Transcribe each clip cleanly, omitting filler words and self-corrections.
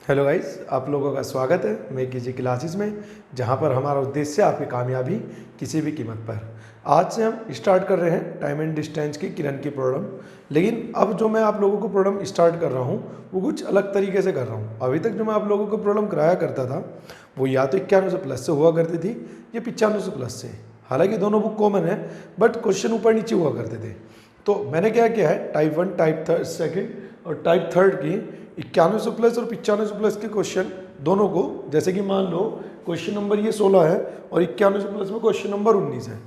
Hello guys, आप लोगों का स्वागत है मैं कीजी क्लासेस में, जहां पर हमारा उद्देश्य है आपकी कामयाबी किसी भी कीमत पर। आज से हम स्टार्ट कर रहे हैं टाइम एंड डिस्टेंस की किरण की प्रॉब्लम। लेकिन अब जो मैं आप लोगों को प्रॉब्लम स्टार्ट कर रहा हूं वो कुछ अलग तरीके से कर रहा हूं। अभी तक जो मैं आप लोगों को प्रॉब्लम कराया करता था वो या तो 91 प्लस से हुआ करती थी या 95 प्लस से। हालांकि दोनों बुक कॉमन है बट क्वेश्चन ऊपर नीचे हुआ करते थे। तो मैंने क्या किया है, टाइप 1, टाइप सेकेंड और टाइप थर्ड की 9100 प्लस और 9500 प्लस के क्वेश्चन दोनों को, जैसे कि मान लो क्वेश्चन नंबर ये 16 है और 9100 प्लस में क्वेश्चन नंबर 19 है,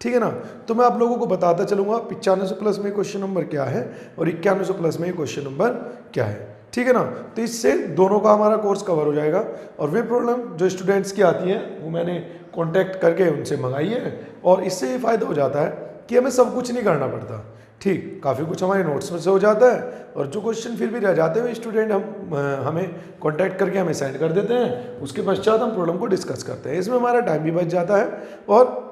ठीक है ना। तो मैं आप लोगों को बताता चलूंगा 9500 प्लस में क्वेश्चन नंबर क्या है और 9100 प्लस में क्वेश्चन नंबर क्या है, ठीक है ना। तो इससे दोनों का हमारा कोर्स कवर हो जाएगा। और वे प्रॉब्लम जो स्टूडेंट्स की आती हैं वो मैंने कॉन्टैक्ट करके उनसे मंगाई है और इससे ये फ़ायदा हो जाता है कि हमें सब कुछ नहीं करना पड़ता। ठीक, काफ़ी कुछ हमारे नोट्स में से हो जाता है और जो क्वेश्चन फिर भी रह जाते हैं स्टूडेंट हमें कांटेक्ट करके हमें सेंड कर देते हैं। उसके पश्चात हम प्रॉब्लम को डिस्कस करते हैं। इसमें हमारा टाइम भी बच जाता है और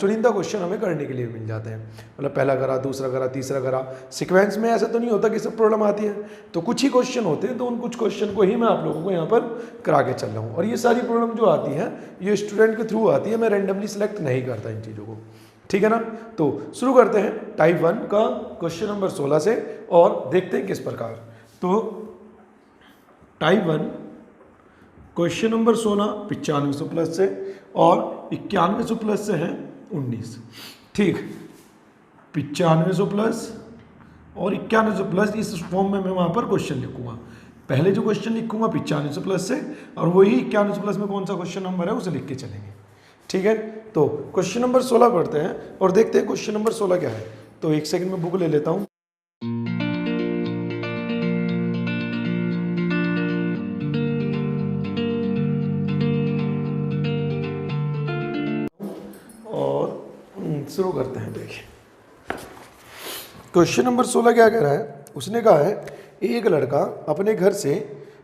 चुनिंदा क्वेश्चन हमें करने के लिए मिल जाते हैं। मतलब पहला करा, दूसरा करा, तीसरा करा, सीक्वेंस में ऐसा तो नहीं होता कि सब प्रॉब्लम आती है। तो कुछ ही क्वेश्चन होते हैं, तो उन कुछ क्वेश्चन को ही मैं आप लोगों को यहाँ पर करा के चल रहा हूँ। और ये सारी प्रॉब्लम जो आती है ये स्टूडेंट के थ्रू आती है, मैं रैंडमली सिलेक्ट नहीं करता इन चीज़ों को, ठीक है ना। तो शुरू करते हैं टाइप 1 का क्वेश्चन नंबर 16 से और देखते हैं किस प्रकार। तो टाइप 1 क्वेश्चन नंबर 16 9500 प्लस से और 9100 प्लस से है 19। ठीक, 9500 प्लस और 9100 प्लस, इस फॉर्म में मैं वहाँ पर क्वेश्चन लिखूंगा। पहले जो क्वेश्चन लिखूंगा 9500 प्लस से और वही 9100 प्लस में कौन सा क्वेश्चन नंबर है उसे लिख के चलेंगे, ठीक है। तो क्वेश्चन नंबर 16 पढ़ते हैं और देखते हैं क्वेश्चन नंबर 16 क्या है। तो एक सेकंड में बुक ले लेता हूं। और शुरू करते हैं। देखिए क्वेश्चन नंबर 16 क्या कह रहा है। उसने कहा है एक लड़का अपने घर से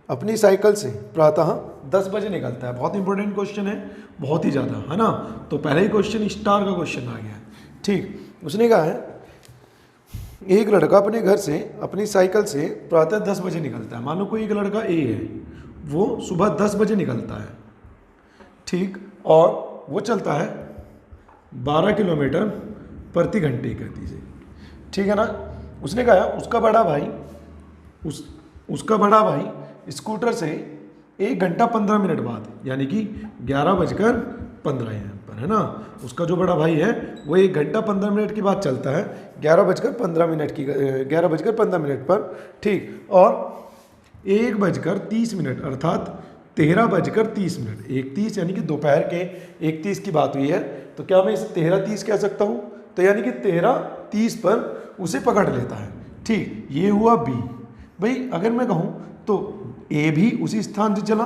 अपनी साइकिल से प्रातः 10 बजे निकलता है। बहुत इंपॉर्टेंट क्वेश्चन है, बहुत ही ज़्यादा, है ना। तो पहले ही क्वेश्चन स्टार का क्वेश्चन आ गया। ठीक, उसने कहा है एक लड़का अपने घर से अपनी साइकिल से प्रातः 10 बजे निकलता है। मान लो कोई एक लड़का ए है, वो सुबह 10 बजे निकलता है, ठीक, और वो चलता है 12 किलोमीटर प्रति घंटे की गति से, ठीक है ना। उसने कहा उसका बड़ा भाई उसका बड़ा भाई स्कूटर से 1 घंटा 15 मिनट बाद, यानी कि 11:15 पर, है ना। उसका जो बड़ा भाई है वो 1 घंटा 15 मिनट के बाद चलता है 11:15 मिनट पर, ठीक। और 1:30 अर्थात 13:30, 1:30 यानी कि दोपहर के 1:30 की बात हुई है। तो क्या मैं इसे 13:30 कह सकता हूँ। तो यानी कि 13:30 पर उसे पकड़ लेता है, ठीक। ये हुआ बी। भाई अगर मैं कहूँ तो ए भी उसी स्थान से चला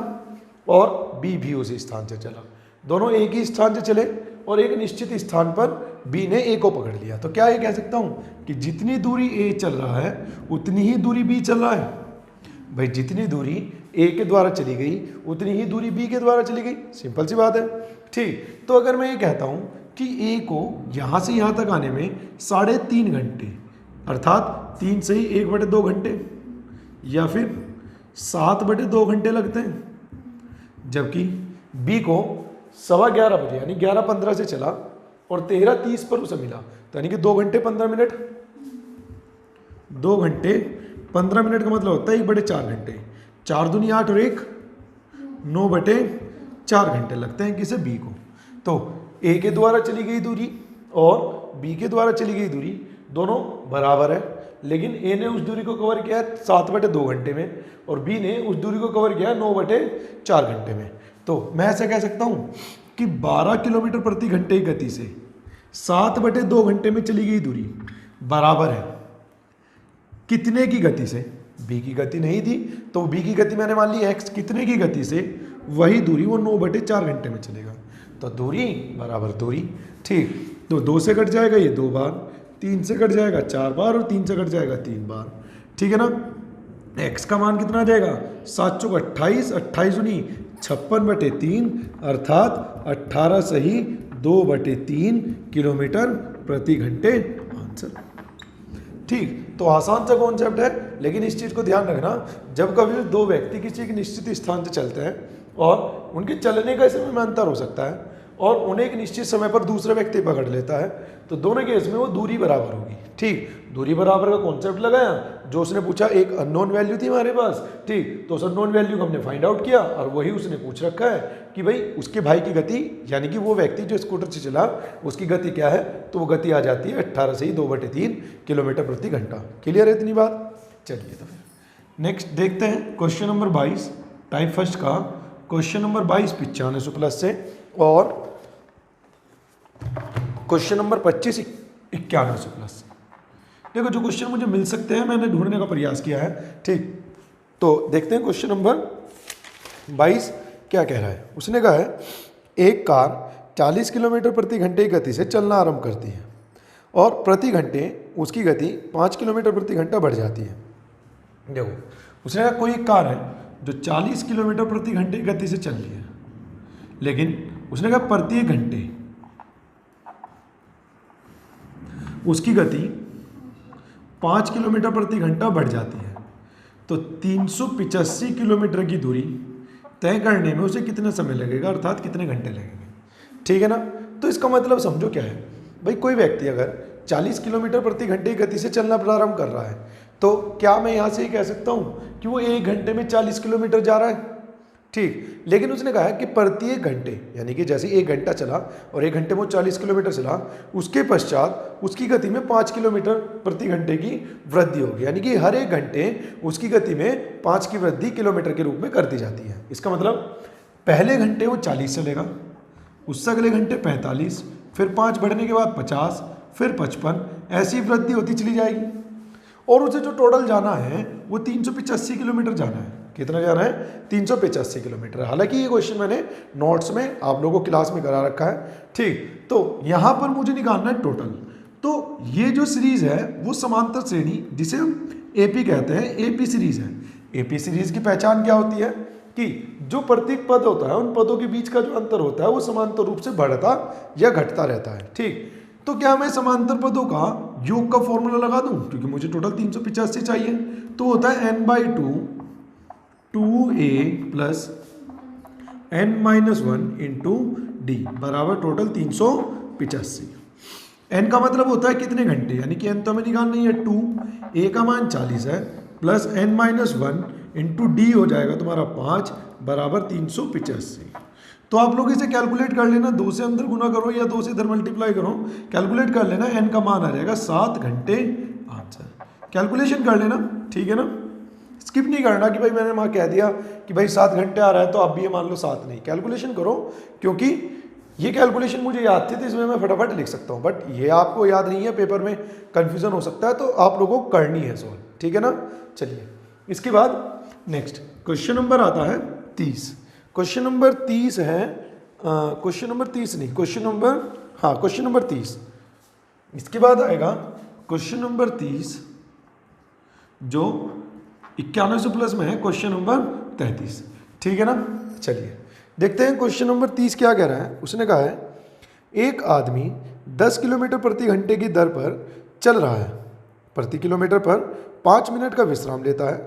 और बी भी उसी स्थान से चला, दोनों एक ही स्थान से चले और एक निश्चित स्थान पर बी ने ए को पकड़ लिया। तो क्या ये कह सकता हूँ कि जितनी दूरी ए चल रहा है उतनी ही दूरी बी चल रहा है। भाई जितनी दूरी ए के द्वारा चली गई उतनी ही दूरी बी के द्वारा चली गई, सिंपल सी बात है, ठीक। तो अगर मैं ये कहता हूँ कि ए को यहाँ से यहाँ तक आने में 3.5 घंटे अर्थात 3 से ही 1/2 घंटे या फिर 7/2 घंटे लगते हैं, जबकि बी को 11:15 बजे यानी 11:15 से चला और 13:30 पर उसे मिला, तो यानी कि 2 घंटे 15 मिनट, 2 घंटे 15 मिनट का मतलब होता है 1/4 घंटे। 4 दूनी 8 और 1 9/4 घंटे लगते हैं किसे, बी को। तो ए के द्वारा चली गई दूरी और बी के द्वारा चली गई दूरी दोनों बराबर है, लेकिन ए ने उस दूरी को कवर किया है 7/2 घंटे में और बी ने उस दूरी को कवर किया है 9/4 घंटे में। तो मैं ऐसा कह सकता हूँ कि 12 किलोमीटर प्रति घंटे की गति से 7/2 घंटे में चली गई दूरी बराबर है कितने की गति से, बी की गति नहीं थी तो बी की गति मैंने मान ली एक्स, कितने की गति से, वही दूरी वो 9/4 घंटे में चलेगा। तो दूरी बराबर दूरी, ठीक। तो 2 से कट जाएगा ये 2 बार, 3 से कट जाएगा 4 बार और 3 से कट जाएगा 3 बार, ठीक है ना। x का मान कितना आ जाएगा 7 चौक 28, 28 दूनी 56/3 अर्थात 18 सही 2/3 किलोमीटर प्रति घंटे आंसर, ठीक। तो आसान सा कॉन्सेप्ट है, लेकिन इस चीज़ को ध्यान रखना, जब कभी दो व्यक्ति किसी एक निश्चित स्थान से चलते हैं और उनके चलने का समय में अंतर हो सकता है और उन्हें एक निश्चित समय पर दूसरा व्यक्ति पकड़ लेता है, तो दोनों केस में वो दूरी बराबर होगी। ठीक, दूरी बराबर का कॉन्सेप्ट लगाया, जो उसने पूछा एक अननोन वैल्यू थी हमारे पास, ठीक, तो उस अननोन वैल्यू को हमने फाइंड आउट किया और वही उसने पूछ रखा है कि भाई उसके भाई की गति, यानी कि वो व्यक्ति जो स्कूटर से चला उसकी गति क्या है, तो वो गति आ जाती है 18 से ही 2/3 किलोमीटर प्रति घंटा। क्लियर है इतनी बात? चलिए तो फिर नेक्स्ट देखते हैं क्वेश्चन नंबर 22 टाइप फर्स्ट का, क्वेश्चन नंबर 22 9500 प्लस से और क्वेश्चन नंबर 25 9100 प्लस। देखो जो क्वेश्चन मुझे मिल सकते हैं मैंने ढूंढने का प्रयास किया है। ठीक, तो देखते हैं क्वेश्चन नंबर 22 क्या कह रहा है। उसने कहा है एक कार 40 किलोमीटर प्रति घंटे की गति से चलना आरंभ करती है और प्रति घंटे उसकी गति 5 किलोमीटर प्रति घंटा बढ़ जाती है। देखो उसने कहा कोई एक कार है जो 40 किलोमीटर प्रति घंटे की गति से चल रही है, लेकिन उसने कहा प्रत्येक घंटे उसकी गति 5 किलोमीटर प्रति घंटा बढ़ जाती है, तो 385 किलोमीटर की दूरी तय करने में उसे कितना समय लगेगा, अर्थात कितने घंटे लगेंगे। ठीक है ना? तो इसका मतलब समझो क्या है भाई, कोई व्यक्ति अगर 40 किलोमीटर प्रति घंटे की गति से चलना प्रारंभ कर रहा है, तो क्या मैं यहाँ से ये कह सकता हूँ कि वो 1 घंटे में 40 किलोमीटर जा रहा है? ठीक, लेकिन उसने कहा है कि प्रत्येक घंटे, यानी कि जैसे 1 घंटा चला और 1 घंटे में 40 किलोमीटर चला, उसके पश्चात उसकी गति में 5 किलोमीटर प्रति घंटे की वृद्धि होगी, यानी कि हर 1 घंटे उसकी गति में 5 की वृद्धि किलोमीटर के रूप में कर दी जाती है। इसका मतलब पहले घंटे वो 40 चलेगा, उससे अगले घंटे 45, फिर 5 बढ़ने के बाद 50, फिर 55, ऐसी वृद्धि होती चली जाएगी और उसे जो टोटल जाना है वो 385 किलोमीटर जाना है। कितना जाना है? 385 किलोमीटर। हालांकि ये क्वेश्चन मैंने नोट्स में आप लोगों को क्लास में करा रखा है। ठीक, तो यहाँ पर मुझे निकालना है टोटल। तो ये जो सीरीज है वो समांतर श्रेणी, जिसे हम एपी कहते हैं, एपी सीरीज है। एपी सीरीज की पहचान क्या होती है कि जो प्रत्येक पद होता है उन पदों के बीच का जो अंतर होता है वो समांतर रूप से बढ़ता या घटता रहता है। ठीक, तो क्या मैं समांतर पदों का योग का फॉर्मूला लगा दूं, क्योंकि मुझे टोटल 385 चाहिए, तो होता है n/2 2a plus n-1 into D बराबर टोटल 385। n का मतलब होता है कितने घंटे, यानी कि n तो हमें निकालना ही है 2, a का मान 40 है, प्लस n-1 इंटू डी हो जाएगा तुम्हारा 5 बराबर 385। तो आप लोग इसे कैलकुलेट कर लेना, 2 से अंदर गुना करो या 2 से इधर मल्टीप्लाई करो, कैलकुलेट कर लेना, n का मान आ जाएगा 7 घंटे आंसर। कैलकुलेशन कर लेना, ठीक है ना? स्किप नहीं करना कि भाई मैंने वहाँ कह दिया कि भाई 7 घंटे आ रहा है तो आप भी ये मान लो 7, नहीं, कैलकुलेशन करो, क्योंकि ये कैलकुलेशन मुझे याद थी तो इसमें मैं फटाफट लिख सकता हूँ, बट ये आपको याद नहीं है, पेपर में कन्फ्यूजन हो सकता है, तो आप लोगों को करनी है सॉल्व। ठीक है ना? चलिए इसके बाद नेक्स्ट क्वेश्चन नंबर आता है 30। क्वेश्चन नंबर 30 है, क्वेश्चन नंबर 30 नहीं, क्वेश्चन नंबर 30। इसके बाद आएगा क्वेश्चन नंबर 30 जो 9100 प्लस में है, क्वेश्चन नंबर 33। ठीक है ना? चलिए देखते हैं क्वेश्चन नंबर 30 क्या कह रहा है। उसने कहा है एक आदमी 10 किलोमीटर प्रति घंटे की दर पर चल रहा है, प्रति किलोमीटर पर 5 मिनट का विश्राम लेता है,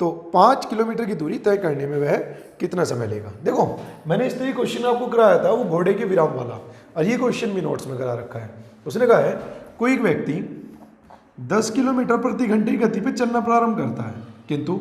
तो 5 किलोमीटर की दूरी तय करने में वह कितना समय लेगा। देखो मैंने इस तरह क्वेश्चन आपको कराया था वो घोड़े के विराम वाला, और ये क्वेश्चन भी नोट्स में करा रखा है। उसने कहा है कोई एक व्यक्ति 10 किलोमीटर प्रति घंटे की गति पर चलना प्रारंभ करता है, किंतु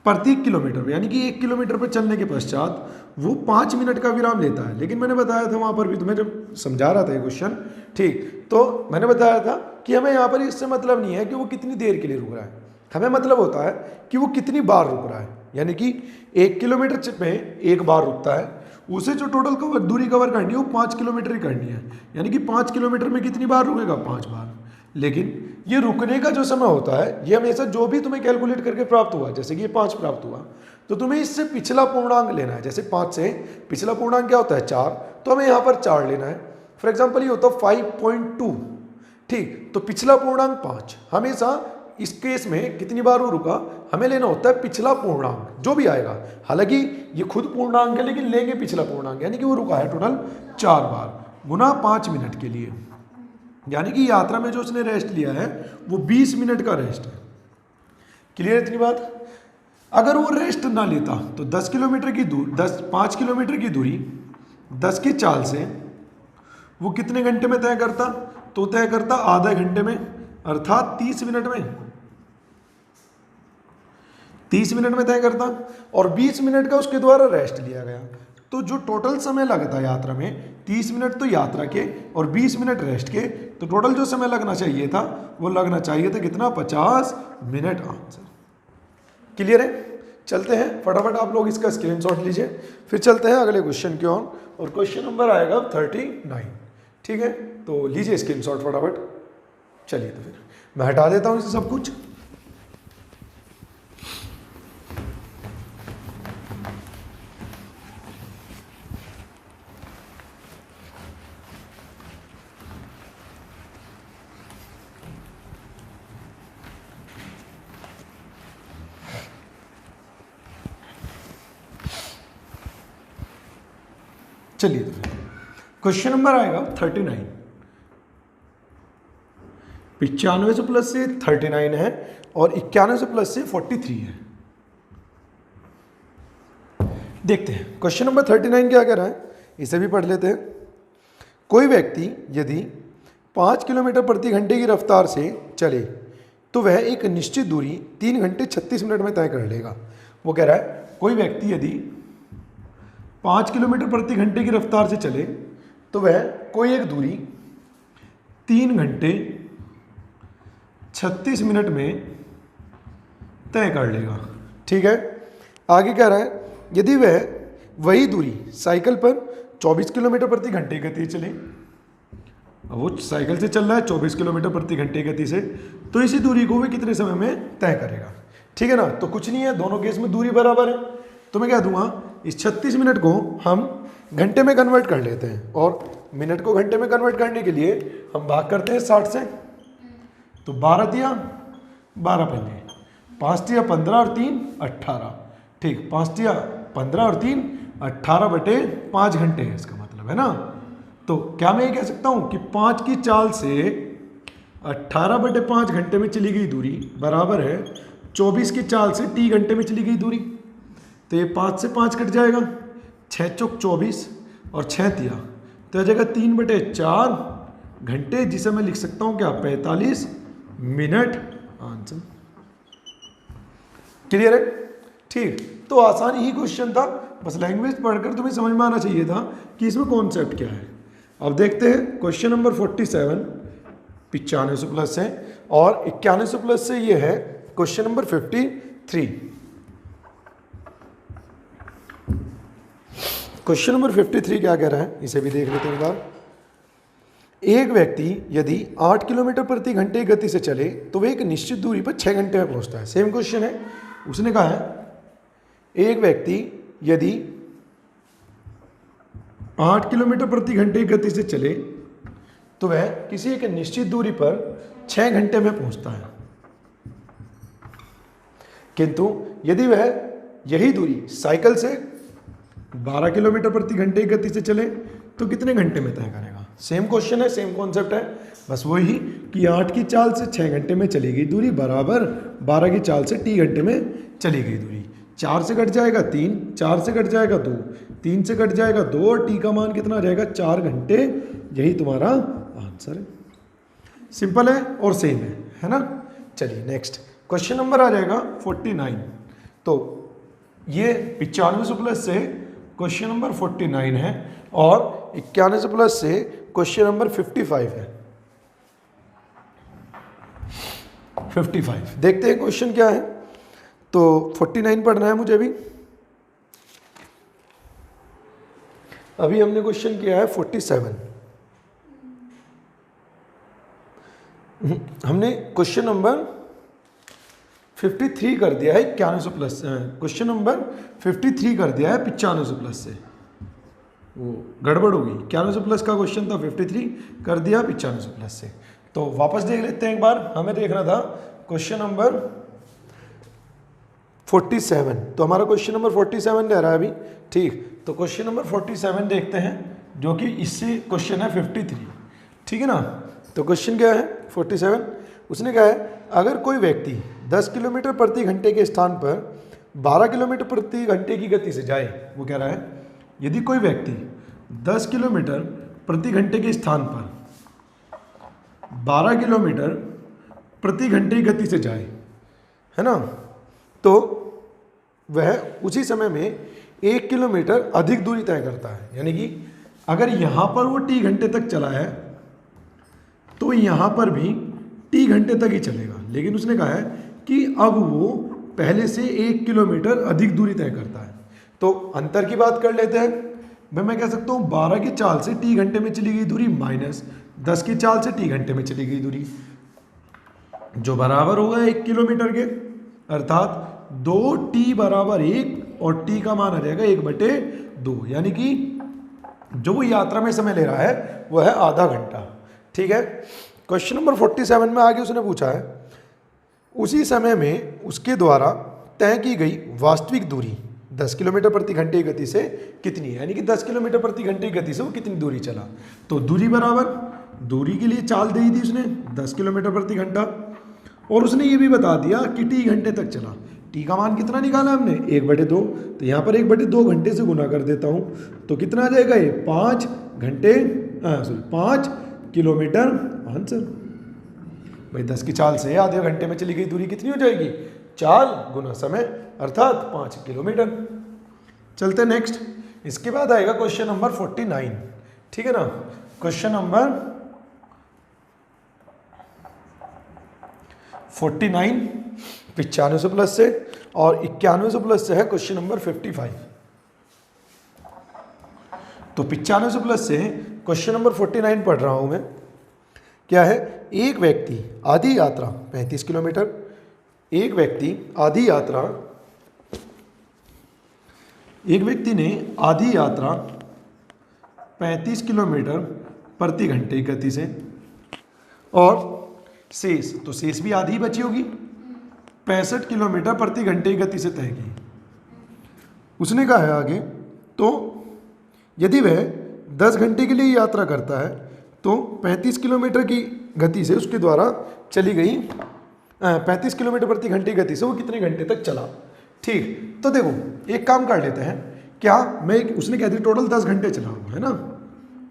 प्रति किलोमीटर यानी कि 1 किलोमीटर पर चलने के पश्चात वो 5 मिनट का विराम लेता है। लेकिन मैंने बताया था वहाँ पर भी, तुम्हें जब समझा रहा था ये क्वेश्चन, ठीक, तो मैंने बताया था कि हमें यहाँ पर इससे मतलब नहीं है कि वो कितनी देर के लिए रुक रहा है, हमें मतलब होता है कि वो कितनी बार रुक रहा है। यानी कि 1 किलोमीटर में 1 बार रुकता है, उसे जो टोटल दूरी कवर करनी है वो 5 किलोमीटर ही करनी है, यानी कि 5 किलोमीटर में कितनी बार रुकेगा, 5 बार। लेकिन ये रुकने का जो समय होता है ये हमेशा जो भी तुम्हें कैलकुलेट करके प्राप्त हुआ, जैसे कि ये 5 प्राप्त हुआ, तो तुम्हें इससे पिछला पूर्णांक लेना है। जैसे 5 से पिछला पूर्णांक क्या होता है, 4, तो हमें यहाँ पर 4 लेना है। फॉर एग्जाम्पल ये होता है 5.2, ठीक, तो पिछला पूर्णांक 5। हमेशा इस केस में कितनी बार वो रुका, हमें लेना होता है पिछला पूर्णांक जो भी आएगा। हालांकि ये खुद पूर्णांक है लेकिन लेंगे पिछला पूर्णांक, यानी कि वो रुका है टोटल 4 बार गुना 5 मिनट के लिए, यानी कि यात्रा में जो उसने रेस्ट लिया है वो 20 मिनट का रेस्ट है। क्लियर इतनी बात। अगर वो रेस्ट ना लेता तो 10 किलोमीटर की दूर 5 किलोमीटर की दूरी 10 की चाल से वो कितने घंटे में तय करता? तो तय करता आधे घंटे में, अर्थात 30 मिनट में। 30 मिनट में तय करता और 20 मिनट का उसके द्वारा रेस्ट लिया गया। तो जो टोटल समय लगता यात्रा में, 30 मिनट तो यात्रा के और 20 मिनट रेस्ट के, तो टोटल जो समय लगना चाहिए था वो लगना चाहिए था कितना? 50 मिनट। आंसर क्लियर है। चलते हैं फटाफट, आप लोग इसका स्क्रीनशॉट लीजिए, फिर चलते हैं अगले क्वेश्चन की ओर। और क्वेश्चन नंबर आएगा 39। ठीक है, तो लीजिए स्क्रीनशॉट फटाफट। चलिए तो फिर मैं हटा देता हूँ इसे सब कुछ। चलिए तो क्वेश्चन नंबर आएगा 39। 95 से प्लस से 39 है और 91 से प्लस से 43 है। देखते हैं क्वेश्चन नंबर 39 क्या कह रहा है, इसे भी पढ़ लेते हैं। कोई व्यक्ति यदि 5 किलोमीटर प्रति घंटे की रफ्तार से चले तो वह एक निश्चित दूरी 3 घंटे 36 मिनट में तय कर लेगा। वो कह रहा है कोई व्यक्ति यदि 5 किलोमीटर प्रति घंटे की रफ्तार से चले तो वह कोई एक दूरी 3 घंटे 36 मिनट में तय कर लेगा। ठीक है, आगे कह रहा है यदि वह वही दूरी साइकिल पर 24 किलोमीटर प्रति घंटे की गति से चले। अब वो साइकिल से चल रहा है 24 किलोमीटर प्रति घंटे की गति से, तो इसी दूरी को भी कितने समय में तय करेगा। ठीक है ना, तो कुछ नहीं है, दोनों केस में दूरी बराबर है। तो मैं क्या दूंगा, इस 36 मिनट को हम घंटे में कन्वर्ट कर लेते हैं और मिनट को घंटे में कन्वर्ट करने के लिए हम भाग करते हैं 60 से। तो 12 दिया 12 पंजे, 5 दिया 15 और 3 18। ठीक, 5 दिया 15 और 3 18 बटे 5 घंटे है इसका मतलब, है ना। तो क्या मैं ये कह सकता हूँ कि 5 की चाल से 18 बटे 5 घंटे में चली गई दूरी बराबर है 24 की चाल से t घंटे में चली गई दूरी। तो ये 5 से 5 कट जाएगा, 6 चौक 24 और 6 दिया तो आ जाएगा 3 बटे 4 घंटे, जिसे मैं लिख सकता हूँ क्या, 45 मिनट। आंसर क्लियर है। ठीक, तो आसान ही क्वेश्चन था, बस लैंग्वेज पढ़कर तुम्हें समझ में आना चाहिए था कि इसमें कॉन्सेप्ट क्या है। अब देखते हैं क्वेश्चन नंबर 47। 95 से प्लस है और 91 से प्लस से ये है क्वेश्चन नंबर 53। क्वेश्चन नंबर 53 क्या कह रहा है, इसे भी देख लेते हैं एक बार। एक व्यक्ति यदि 8 किलोमीटर प्रति घंटे की गति से चले तो वह एक निश्चित दूरी पर 6 घंटे में पहुंचता है। सेम क्वेश्चन है, उसने कहा है एक व्यक्ति यदि 8 किलोमीटर प्रति घंटे की गति से चले तो वह किसी एक निश्चित दूरी पर 6 घंटे में पहुंचता है, किंतु यदि वह यही दूरी साइकिल से 12 किलोमीटर प्रति घंटे की गति से चले तो कितने घंटे में तय करेगा। सेम क्वेश्चन है, सेम कॉन्सेप्ट है, बस वही कि 8 की चाल से 6 घंटे में चली गई दूरी बराबर 12 की चाल से t घंटे में चली गई दूरी। 4 से कट जाएगा 3, 4 से कट जाएगा 2, 3 से कट जाएगा 2 और t का मान कितना रहेगा 4 घंटे। यही तुम्हारा आंसर है। सिंपल है और सेम है ना। चलिए नेक्स्ट क्वेश्चन नंबर आ जाएगा 49। तो ये 95 से प्लस से क्वेश्चन नंबर 49 है और 91 से प्लस से क्वेश्चन नंबर 55 है। 55 देखते हैं क्वेश्चन क्या है। तो 49 पढ़ना है मुझे अभी हमने क्वेश्चन किया है 47। हमने क्वेश्चन नंबर 53 कर दिया है 91 से प्लस, क्वेश्चन नंबर 53 कर दिया है 95 से प्लस से, वो गड़बड़ होगी। 91 से प्लस का क्वेश्चन था, 53 कर दिया 95 से प्लस से। तो वापस देख लेते हैं एक बार, हमें देखना था क्वेश्चन नंबर 47। तो हमारा क्वेश्चन नंबर 47 रह रहा है अभी। ठीक, तो क्वेश्चन नंबर 47 देखते हैं जो कि इससे क्वेश्चन है 53। ठीक है ना। तो क्वेश्चन क्या है 47, उसने कहा है अगर कोई व्यक्ति 10 किलोमीटर प्रति घंटे के स्थान पर 12 किलोमीटर प्रति घंटे की गति से जाए, वो कह रहा है यदि कोई व्यक्ति 10 किलोमीटर प्रति घंटे के स्थान पर 12 किलोमीटर प्रति घंटे की गति से जाए, है ना, तो वह उसी समय में 1 किलोमीटर अधिक दूरी तय करता है। यानी कि अगर यहाँ पर वो t घंटे तक चला है तो यहाँ पर भी t घंटे तक ही चलेगा, लेकिन उसने कहा है कि अब वो पहले से 1 किलोमीटर अधिक दूरी तय करता है। तो अंतर की बात कर लेते हैं। भाई मैं कह सकता हूँ 12 की चाल से t घंटे में चली गई दूरी माइनस 10 की चाल से t घंटे में चली गई दूरी, जो बराबर होगा 1 किलोमीटर के, अर्थात 2t बराबर 1 और t का मान आ जाएगा 1/2। यानी कि जो वो यात्रा में समय ले रहा है वो है आधा घंटा। ठीक है। क्वेश्चन नंबर 47 में आगे उसने पूछा है उसी समय में उसके द्वारा तय की गई वास्तविक दूरी 10 किलोमीटर प्रति घंटे की गति से कितनी है। यानी कि 10 किलोमीटर प्रति घंटे की गति से वो कितनी दूरी चला। तो दूरी बराबर, दूरी के लिए चाल दे दी उसने 10 किलोमीटर प्रति घंटा, और उसने ये भी बता दिया कि t घंटे तक चला। t का मान कितना निकाला हमने 1/2, तो यहाँ पर 1/2 घंटे से गुना कर देता हूँ तो कितना आ जाएगा ये 5 किलोमीटर आंसर। भाई 10 की चाल से आधे घंटे में चली गई दूरी कितनी हो जाएगी, चाल गुना समय अर्थात 5 किलोमीटर। चलते नेक्स्ट। इसके बाद आएगा क्वेश्चन नंबर 49। ठीक है ना। क्वेश्चन नंबर 49 95 से प्लस से और 91 से प्लस से है क्वेश्चन नंबर 55। तो 95 से प्लस से क्वेश्चन नंबर 49 पढ़ रहा हूं मैं। क्या है, एक व्यक्ति आधी यात्रा 35 किलोमीटर, एक व्यक्ति ने आधी यात्रा 35 किलोमीटर प्रति घंटे की गति से, और शेष, तो शेष भी आधी बची होगी, 65 किलोमीटर प्रति घंटे की गति से तय की। उसने कहा है आगे, तो यदि वह 10 घंटे के लिए यात्रा करता है तो 35 किलोमीटर की गति से उसके द्वारा चली गई 35 किलोमीटर प्रति घंटे की गति से वो कितने घंटे तक चला। ठीक, तो देखो एक काम कर लेते हैं। क्या मैं, उसने कह दिया टोटल 10 घंटे चला हुआ है ना,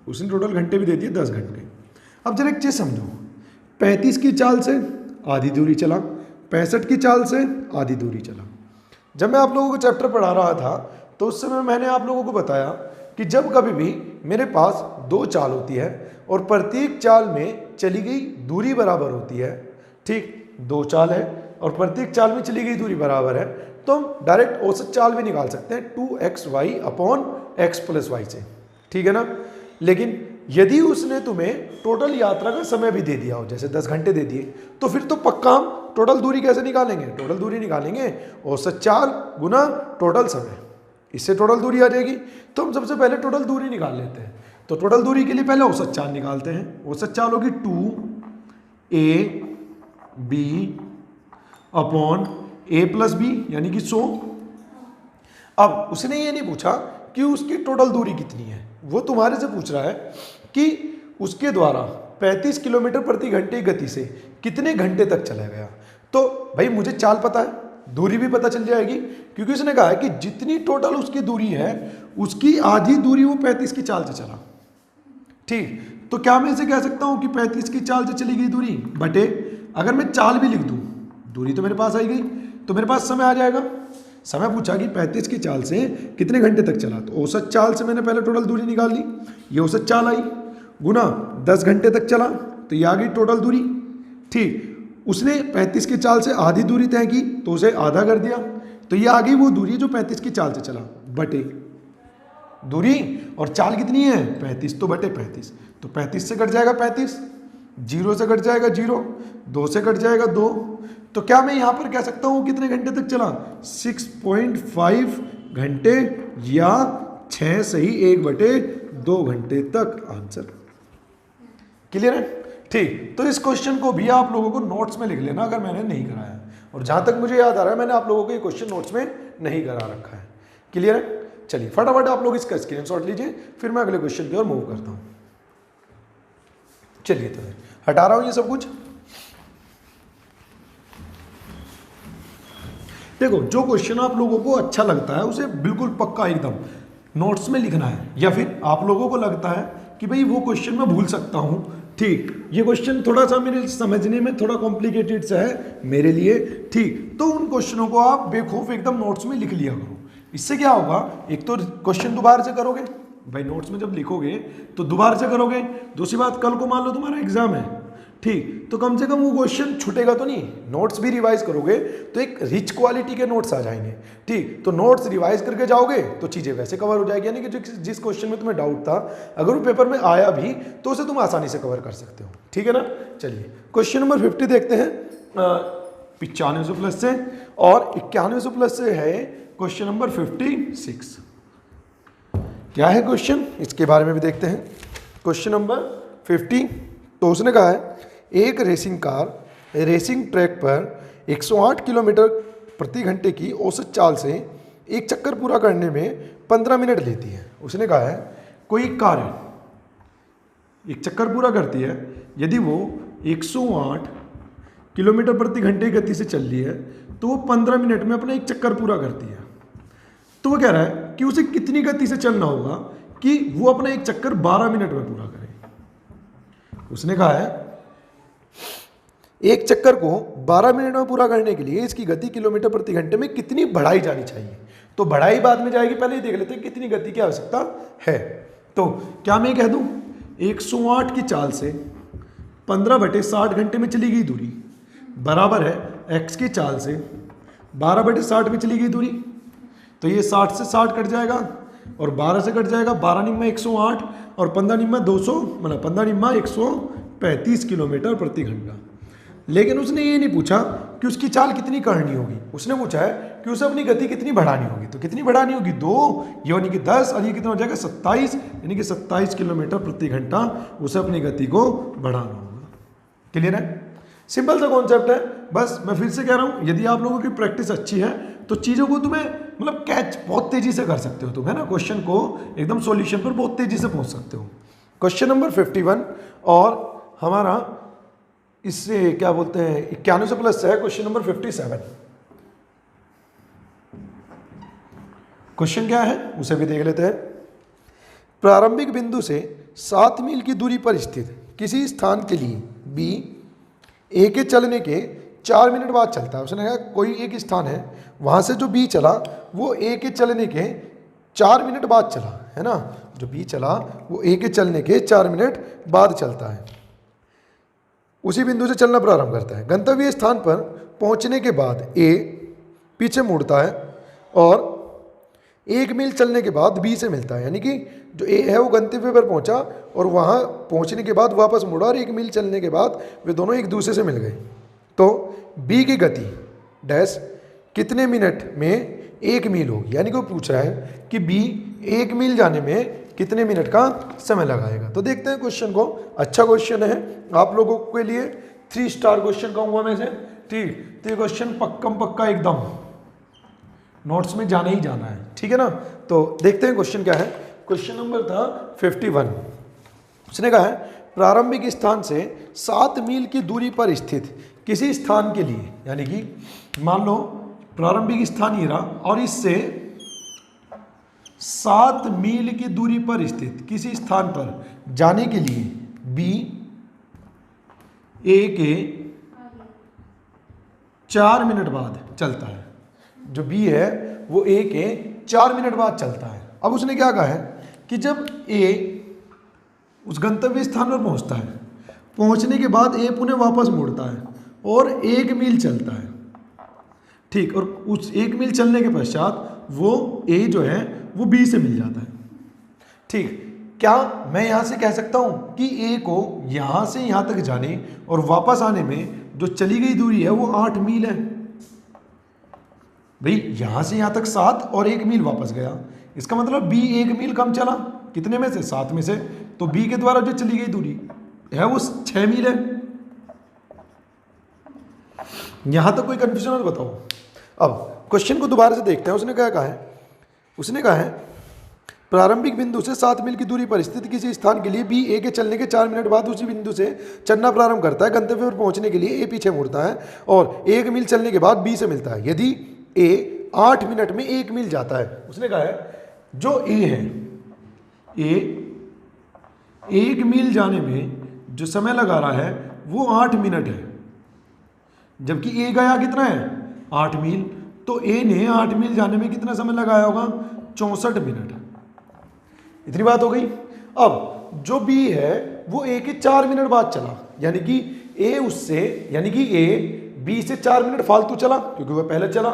उसने टोटल घंटे भी दे दिए 10 घंटे। अब जरा एक चीज़ समझो, 35 की चाल से आधी दूरी चला, 65 की चाल से आधी दूरी चला। जब मैं आप लोगों को चैप्टर पढ़ा रहा था तो उस समय मैंने आप लोगों को बताया कि जब कभी भी मेरे पास 2 चाल होती है और प्रत्येक चाल में चली गई दूरी बराबर होती है, ठीक, 2 चाल है और प्रत्येक चाल में चली गई दूरी बराबर है, तो हम डायरेक्ट औसत चाल भी निकाल सकते हैं 2xy upon x plus Y से। ठीक है ना। लेकिन यदि उसने तुम्हें टोटल यात्रा का समय भी दे दिया हो, जैसे 10 घंटे दे दिए, तो फिर तो पक्का हम टोटल दूरी कैसे निकालेंगे, टोटल दूरी निकालेंगे औसत चाल गुना टोटल समय, इससे टोटल दूरी आ जाएगी। तो हम सबसे पहले टोटल दूरी निकाल लेते हैं। तो टोटल दूरी के लिए पहले औसत चाल निकालते हैं। औसत चाल होगी 2ab upon a plus B यानी कि 100। अब उसने ये नहीं पूछा कि उसकी टोटल दूरी कितनी है, वो तुम्हारे से पूछ रहा है कि उसके द्वारा 35 किलोमीटर प्रति घंटे की गति से कितने घंटे तक चला गया। तो भाई मुझे चाल पता है, दूरी भी पता चल जाएगी, क्योंकि उसने कहा है कि जितनी टोटल उसकी दूरी है उसकी आधी दूरी वो 35 की चाल से चला। ठीक, तो क्या मैं इसे कह सकता हूं कि 35 की चाल से चली गई दूरी बटे, अगर मैं चाल भी लिख दूं, दूरी तो मेरे पास आई गई, तो मेरे पास समय आ जाएगा। समय पूछा कि 35 की चाल से कितने घंटे तक चला, तो औसत चाल से मैंने पहले टोटल दूरी निकाल ली, ये औसत चाल आई, गुना 10 घंटे तक चला तो ये आ गई टोटल दूरी। ठीक, उसने 35 की चाल से आधी दूरी तय की तो उसे आधा कर दिया, तो ये आ गई वो दूरी जो 35 की चाल से चला, बटे दूरी और चाल कितनी है 35, तो बटे 35। तो 35 से कट जाएगा 35, 0 से कट जाएगा 0, 2 से कट जाएगा 2। तो क्या मैं यहाँ पर कह सकता हूँ कितने घंटे तक चला, 6.5 घंटे या 6 सही 1/2 घंटे तक आंसर। क्लियर है। ठीक, तो इस क्वेश्चन को भी आप लोगों को नोट्स में लिख लेना अगर मैंने नहीं कराया, और जहां तक मुझे याद आ रहा है मैंने आप लोगों को ये क्वेश्चन नोट्स में नहीं करा रखा है। क्लियर है। चलिए फटाफट आप लोग इसका स्क्रीनशॉट लीजिए, फिर मैं अगले क्वेश्चन की ओर मूव करता हूं। चलिए तो हटा रहा हूं ये सब कुछ। देखो जो क्वेश्चन आप लोगों को अच्छा लगता है उसे बिल्कुल पक्का एकदम नोट्स में लिखना है, या फिर आप लोगों को लगता है कि भाई वो क्वेश्चन मैं भूल सकता हूँ, ठीक, ये क्वेश्चन थोड़ा सा मेरे समझने में थोड़ा कॉम्प्लिकेटेड सा है मेरे लिए, ठीक, तो उन क्वेश्चनों को आप बेखौफ एकदम नोट्स में लिख लिया करो। इससे क्या होगा, एक तो क्वेश्चन दोबारा से करोगे, भाई नोट्स में जब लिखोगे तो दोबारा से करोगे, दूसरी बात कल को मान लो तुम्हारा एग्जाम है, ठीक, तो कम से कम वो क्वेश्चन छूटेगा तो नहीं, नोट्स भी रिवाइज करोगे तो एक रिच क्वालिटी के नोट्स आ जाएंगे, ठीक, तो नोट्स रिवाइज करके जाओगे तो चीज़ें वैसे कवर हो जाएगी, यानी कि जिस क्वेश्चन में तुम्हें डाउट था अगर वो पेपर में आया भी तो उसे तुम आसानी से कवर कर सकते हो, ठीक है ना। चलिए क्वेश्चन नंबर 50 देखते हैं, 9500 प्लस से, और 9100 प्लस से है क्वेश्चन नंबर 56। क्या है क्वेश्चन, इसके बारे में भी देखते हैं। क्वेश्चन नंबर 50, तो उसने कहा है एक रेसिंग कार रेसिंग ट्रैक पर 108 किलोमीटर प्रति घंटे की औसत चाल से एक चक्कर पूरा करने में 15 मिनट लेती है। उसने कहा है कोई कार एक चक्कर पूरा करती है, यदि वो 108 किलोमीटर प्रति घंटे की गति से चल रही है तो वो 15 मिनट में अपना एक चक्कर पूरा करती है। तो वो कह रहा है कि उसे कितनी गति से चलना होगा कि वो अपना एक चक्कर 12 मिनट में पूरा करे। उसने कहा है एक चक्कर को 12 मिनट में पूरा करने के लिए इसकी गति किलोमीटर प्रति घंटे में कितनी बढ़ाई जानी चाहिए। तो बढ़ाई बाद में जाएगी, पहले ही देख लेते हैं कितनी गति की आवश्यकता है। तो क्या मैं कह दूं 108 की चाल से 15/60 घंटे में चली गई दूरी बराबर है x की चाल से 12/60 में चली गई दूरी। तो ये 60 से 60 कट जाएगा और 12 से कट जाएगा, 12 निम्मा 108 और 15 निम्मा 200, मतलब 15 निम्मा 135 किलोमीटर प्रति घंटा। लेकिन उसने ये नहीं पूछा कि उसकी चाल कितनी करनी होगी, उसने पूछा है कि उसे अपनी गति कितनी बढ़ानी होगी। तो कितनी बढ़ानी होगी 2, यानी कि 10, और ये कितना हो जाएगा 27, यानी कि 27 किलोमीटर प्रति घंटा उसे अपनी गति को बढ़ाना होगा। क्लियर है, सिंपल सा कॉन्सेप्ट है। बस मैं फिर से कह रहा हूँ, यदि आप लोगों की प्रैक्टिस अच्छी है तो चीज़ों को तुम्हें मतलब कैच बहुत तेजी से कर सकते हो तुम, है ना, क्वेश्चन को एकदम सॉल्यूशन पर बहुत तेजी से पहुंच सकते हो। क्वेश्चन नंबर 51 और हमारा इससे क्या बोलते हैं 9100 प्लस है क्वेश्चन नंबर 57। क्वेश्चन क्या है उसे भी देख लेते हैं। प्रारंभिक बिंदु से 7 मील की दूरी पर स्थित किसी स्थान के लिए बी ए के चलने के 4 मिनट बाद चलता है। उसने कहा कोई एक स्थान है, वहाँ से जो बी चला वो ए के चलने के 4 मिनट बाद चला, है ना, जो बी चला वो ए के चलने के 4 मिनट बाद चलता है। उसी बिंदु से चलना प्रारंभ करता है। गंतव्य स्थान पर पहुँचने के बाद ए पीछे मुड़ता है और 1 मील चलने के बाद बी से मिलता है, यानी कि जो ए है वो गंतव्य पर पहुंचा और वहां पहुंचने के बाद वापस मुड़ा और 1 मील चलने के बाद वे दोनों एक दूसरे से मिल गए। तो बी की गति डैश कितने मिनट में 1 मील होगी, यानी कि वो पूछ रहा है कि बी 1 मील जाने में कितने मिनट का समय लगाएगा। तो देखते हैं क्वेश्चन को, अच्छा क्वेश्चन है आप लोगों के लिए, 3 स्टार क्वेश्चन कहूँगा मैं से, ठीक। तो ये क्वेश्चन पक्का एकदम नोट्स में जाना ही जाना है, ठीक है ना। तो देखते हैं क्वेश्चन क्या है। क्वेश्चन नंबर था 51। उसने कहा है प्रारंभिक स्थान से 7 मील की दूरी पर स्थित किसी स्थान के लिए, यानी कि मान लो प्रारंभिक स्थान ये रहा और इससे 7 मील की दूरी पर स्थित किसी स्थान पर जाने के लिए बी ए के 4 मिनट बाद चलता है। जो बी है वो ए के 4 मिनट बाद चलता है। अब उसने क्या कहा है कि जब ए उस गंतव्य स्थान पर पहुंचता है, पहुंचने के बाद ए पुनः वापस मुड़ता है और 1 मील चलता है, ठीक, और उस 1 मील चलने के पश्चात वो ए जो है वो बी से मिल जाता है, ठीक। क्या मैं यहाँ से कह सकता हूँ कि ए को यहाँ से यहाँ तक जाने और वापस आने में जो चली गई दूरी है वो 8 मील है। भाई यहाँ से यहाँ तक 7 और 1 मील वापस गया, इसका मतलब बी 1 मील कम चला, कितने में से 7 में से, तो बी के द्वारा जो चली गई दूरी है वो 6 मील है। यहां तक कोई कंफ्यूजन है बताओ। अब क्वेश्चन को दोबारा से देखते हैं। उसने क्या कहा है, उसने कहा है प्रारंभिक बिंदु से 7 मील की दूरी पर स्थित किसी स्थान के लिए बी ए के चलने के 4 मिनट बाद उसी बिंदु से चलना प्रारंभ करता है। गंतव्य पर पहुंचने के लिए ए पीछे मुड़ता है और 1 मील चलने के बाद बी से मिलता है। यदि ए 8 मिनट में 1 मील जाता है। उसने कहा है जो ए है, ए 1 मील जाने में जो समय लगा रहा है वो 8 मिनट है, जबकि ए गया कितना है 8 मील, तो ए ने 8 मील जाने में कितना समय लगाया होगा 64 मिनट। इतनी बात हो गई। अब जो बी है वो ए के 4 मिनट बाद चला, यानी कि ए उससे, यानी कि ए बी से 4 मिनट फालतू चला क्योंकि वह पहले चला।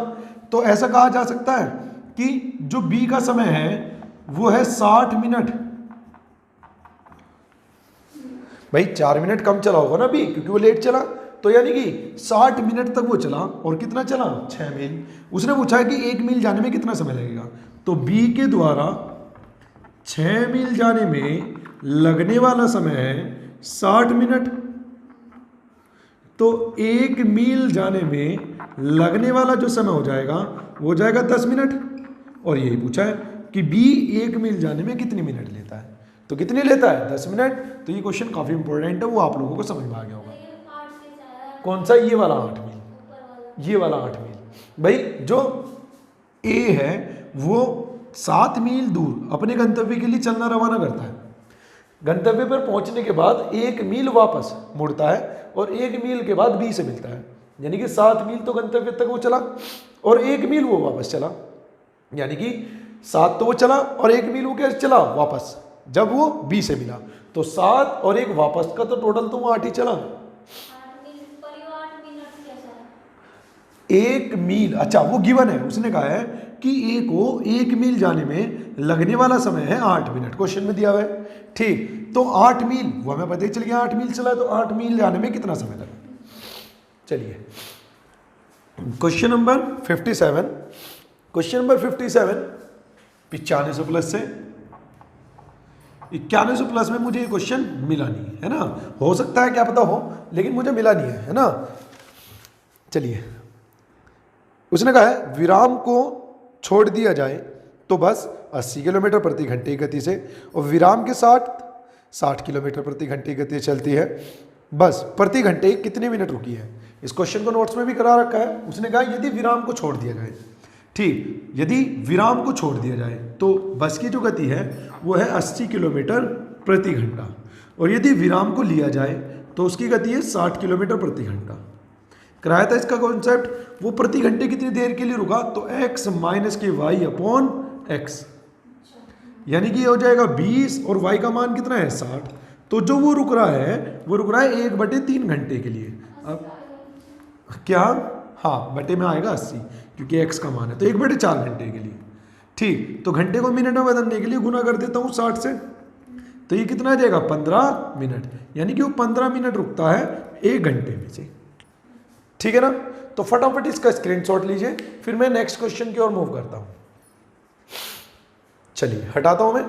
तो ऐसा कहा जा सकता है कि जो बी का समय है वो है 60 मिनट। भाई 4 मिनट कम चला होगा ना बी, क्योंकि वो लेट चला, तो यानी कि 60 मिनट तक वो चला और कितना चला 6 मील। उसने पूछा है कि 1 मील जाने में कितना समय लगेगा, तो बी के द्वारा 6 मील जाने में लगने वाला समय है 60 मिनट, तो 1 मील जाने में लगने वाला जो समय हो जाएगा वो हो जाएगा 10 मिनट। और यही पूछा है कि बी 1 मील जाने में कितनी मिनट लेता है, तो कितनी लेता है 10 मिनट। तो ये क्वेश्चन काफ़ी इंपॉर्टेंट है, वो आप लोगों को समझ में आ गया होगा। कौन सा, ये वाला 8 मील, ये वाला 8 मील। भाई जो ए है वो 7 मील दूर अपने गंतव्य के लिए चलना रवाना करता है। गंतव्य पर पहुंचने के बाद 1 मील वापस मुड़ता है और 1 मील के बाद बी से मिलता है, यानी कि 7 मील तो गंतव्य तक वो चला और 1 मील वो वापस चला, यानी कि 7 तो वो चला और 1 मील वो क्या चला वापस, जब वो बी से मिला। तो 7 और 1 वापस का तो टोटल तो वो 8 ही चला। 1 मील, अच्छा वो गिवन है, उसने कहा है कि ए को 1 मील जाने में लगने वाला समय है 8 मिनट, क्वेश्चन में दिया हुआ है। ठीक, तो 8 मील वो हमें पता ही चल गया 8 मील चला, तो 8 मील जाने में कितना समय लगा। चलिए question number 57, question number 57 9500 plus से 9100 प्लस में मुझे ये क्वेश्चन मिला नहीं है ना, हो सकता है क्या पता हो, लेकिन मुझे मिला नहीं है ना। चलिए, उसने कहा है विराम को छोड़ दिया जाए तो बस 80 किलोमीटर प्रति घंटे की गति से और विराम के साथ 60 किलोमीटर प्रति घंटे की गति से चलती है, बस प्रति घंटे कितने मिनट रुकी है। इस क्वेश्चन को नोट्स में भी करा रखा है। उसने कहा यदि विराम को छोड़ दिया जाए, ठीक, यदि विराम को छोड़ दिया जाए तो बस की जो गति है वो है 80 किलोमीटर प्रति घंटा, और यदि विराम को लिया जाए तो उसकी गति है 60 किलोमीटर प्रति घंटा। कराया था इसका कॉन्सेप्ट, वो प्रति घंटे कितनी देर के लिए रुका, तो x माइनस के वाई अपॉन एक्स, यानी कि ये हो जाएगा 20 और y का मान कितना है 60, तो जो वो रुक रहा है वो रुक रहा है 1/3 घंटे के लिए। अब क्या, हाँ बटे में आएगा 80 क्योंकि x का मान है, तो 1/4 घंटे के लिए। ठीक, तो घंटे को मिनट में बदलने के लिए गुना कर देता हूँ 60 से, तो ये कितना आ जाएगा 15 मिनट, यानी कि वो 15 मिनट रुकता है 1 घंटे में से। ठीक है ना, तो फटाफट इसका स्क्रीनशॉट लीजिए, फिर मैं नेक्स्ट क्वेश्चन की ओर मूव करता हूं। चलिए हटाता हूं मैं।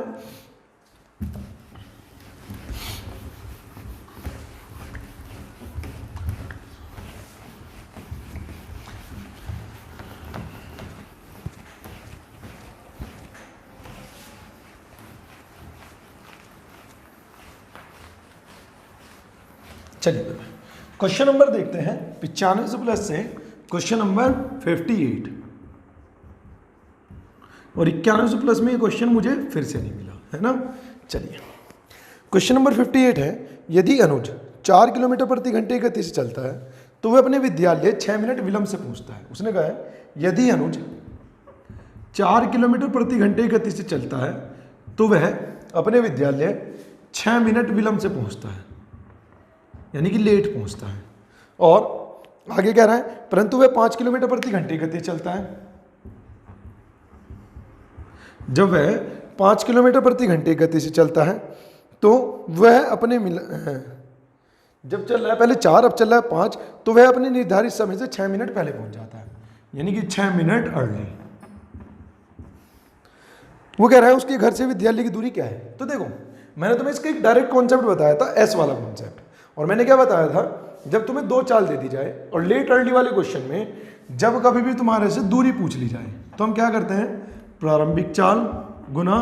चलिए क्वेश्चन नंबर देखते हैं 9500 प्लस से क्वेश्चन नंबर 58, और 9100 प्लस में ये क्वेश्चन मुझे फिर से नहीं मिला है ना। चलिए क्वेश्चन नंबर 58 है, यदि अनुज 4 किलोमीटर प्रति घंटे की गति से चलता है तो वह अपने विद्यालय 6 मिनट विलंब से पहुंचता है। उसने कहा है यदि अनुज 4 किलोमीटर प्रति घंटे की गति से चलता है तो वह अपने विद्यालय 6 मिनट विलंब से पहुंचता है, यानी कि लेट पहुंचता है। और आगे कह रहा है परंतु वह 5 किलोमीटर प्रति घंटे की गति से चलता है। जब वह 5 किलोमीटर प्रति घंटे की गति से चलता है तो वह अपने जब चल रहा है पहले 4, अब चल रहा है 5, तो वह अपने निर्धारित समय से 6 मिनट पहले पहुंच जाता है, यानी कि 6 मिनट अर्ली। वो कह रहा है उसके घर से विद्यालय की दूरी क्या है। तो देखो मैंने तुम्हें इसका एक डायरेक्ट कॉन्सेप्ट बताया था, एस वाला कॉन्सेप्ट, और मैंने क्या बताया था, जब तुम्हें 2 चाल दे दी जाए और लेट अर्ली वाले क्वेश्चन में जब कभी भी तुम्हारे से दूरी पूछ ली जाए तो हम क्या करते हैं, प्रारंभिक चाल गुना